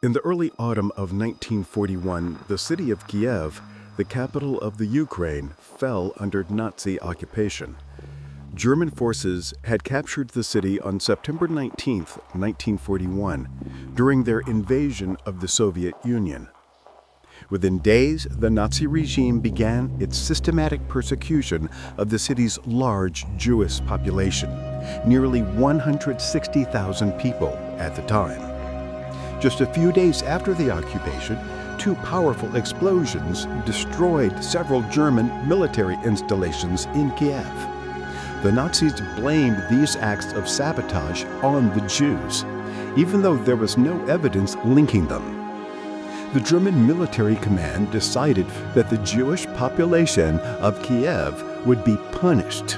In the early autumn of 1941, the city of Kiev, the capital of the Ukraine, fell under Nazi occupation. German forces had captured the city on September 19, 1941, during their invasion of the Soviet Union. Within days, the Nazi regime began its systematic persecution of the city's large Jewish population, nearly 160,000 people at the time. Just a few days after the occupation, two powerful explosions destroyed several German military installations in Kiev. The Nazis blamed these acts of sabotage on the Jews, even though there was no evidence linking them. The German military command decided that the Jewish population of Kiev would be punished.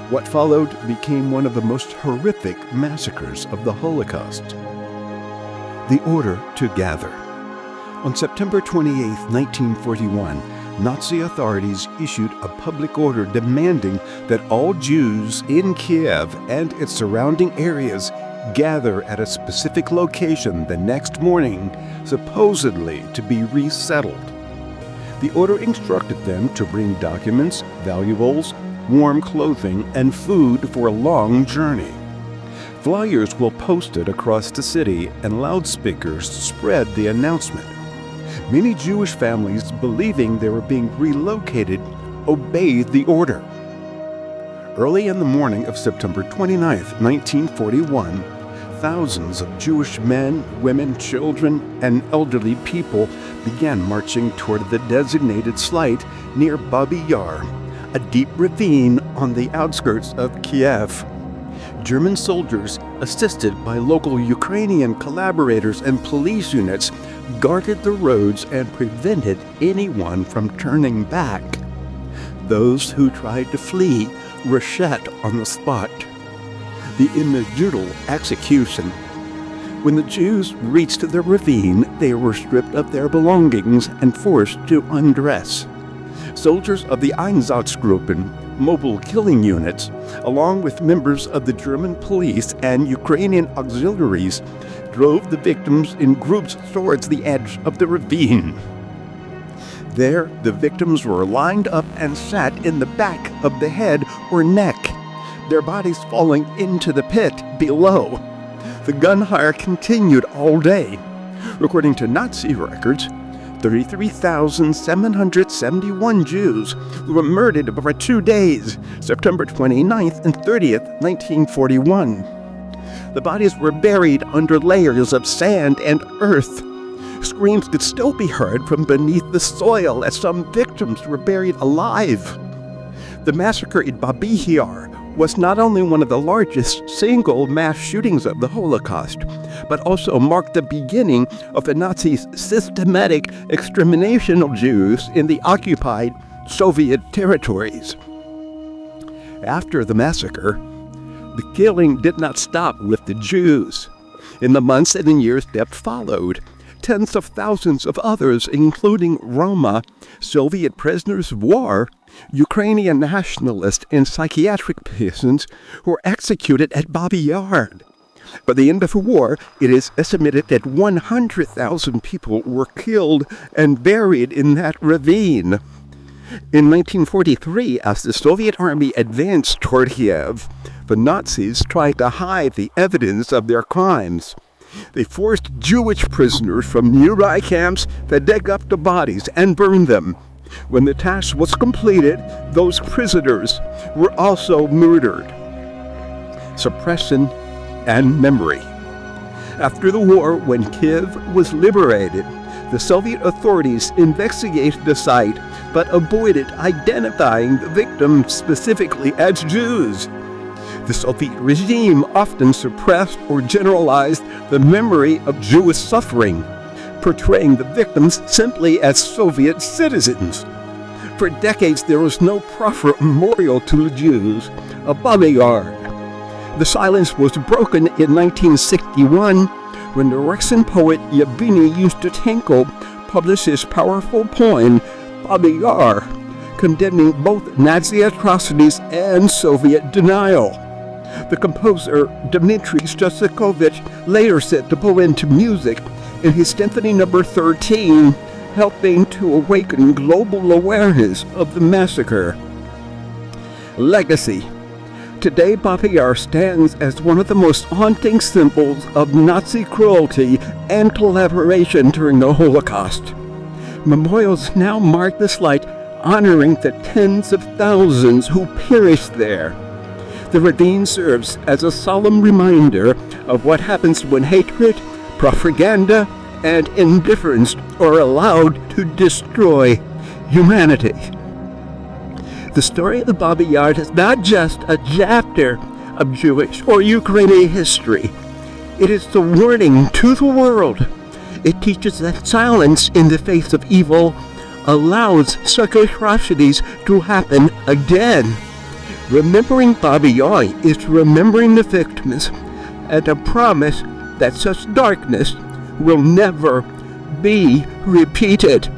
What followed became one of the most horrific massacres of the Holocaust. The order to gather. On September 28, 1941, Nazi authorities issued a public order demanding that all Jews in Kiev and its surrounding areas gather at a specific location the next morning, supposedly to be resettled. The order instructed them to bring documents, valuables, warm clothing, and food for a long journey. Flyers were posted across the city and loudspeakers spread the announcement. Many Jewish families, believing they were being relocated, obeyed the order. Early in the morning of September 29, 1941, thousands of Jewish men, women, children, and elderly people began marching toward the designated site near Babi Yar, a deep ravine on the outskirts of Kiev. German soldiers, assisted by local Ukrainian collaborators and police units, guarded the roads and prevented anyone from turning back. Those who tried to flee were shot on the spot. The immediate execution. When the Jews reached the ravine, they were stripped of their belongings and forced to undress. Soldiers of the Einsatzgruppen, mobile killing units, along with members of the German police and Ukrainian auxiliaries, drove the victims in groups towards the edge of the ravine. There, the victims were lined up and sat in the back of the head or neck, their bodies falling into the pit below. The gunfire continued all day. According to Nazi records, 33,771 Jews were murdered over 2 days, September 29th and 30th, 1941. The bodies were buried under layers of sand and earth. Screams could still be heard from beneath the soil as some victims were buried alive. The massacre in Babi Yar was not only one of the largest single mass shootings of the Holocaust, but also marked the beginning of the Nazis' systematic extermination of Jews in the occupied Soviet territories. After the massacre, the killing did not stop with the Jews. In the months and years that followed, tens of thousands of others, including Roma, Soviet prisoners of war, Ukrainian nationalists, and psychiatric patients, were executed at Babi Yar. By the end of the war, it is estimated that 100,000 people were killed and buried in that ravine. In 1943, as the Soviet army advanced toward Kiev, the Nazis tried to hide the evidence of their crimes. They forced Jewish prisoners from nearby camps to dig up the bodies and burn them. When the task was completed, those prisoners were also murdered. Suppression and memory. After the war, when Kiev was liberated, the Soviet authorities investigated the site but avoided identifying the victims specifically as Jews. The Soviet regime often suppressed or generalized the memory of Jewish suffering, portraying the victims simply as Soviet citizens. For decades, there was no proper memorial to the Jews of Babi Yar. The silence was broken in 1961 when the Russian poet Ravine Yushchenko published his powerful poem, Babi Yar, condemning both Nazi atrocities and Soviet denial. The composer Dmitry Shostakovich later set the poem to music in his symphony number 13, helping to awaken global awareness of the massacre. Legacy. Today, Babi Yar stands as one of the most haunting symbols of Nazi cruelty and collaboration during the Holocaust. Memorials now mark the site, honoring the tens of thousands who perished there. The ravine serves as a solemn reminder of what happens when hatred, propaganda, and indifference are allowed to destroy humanity. The story of the Babi Yar is not just a chapter of Jewish or Ukrainian history. It is the warning to the world. It teaches that silence in the face of evil allows such atrocities to happen again. Remembering Babi Yar is remembering the victims and a promise that such darkness will never be repeated.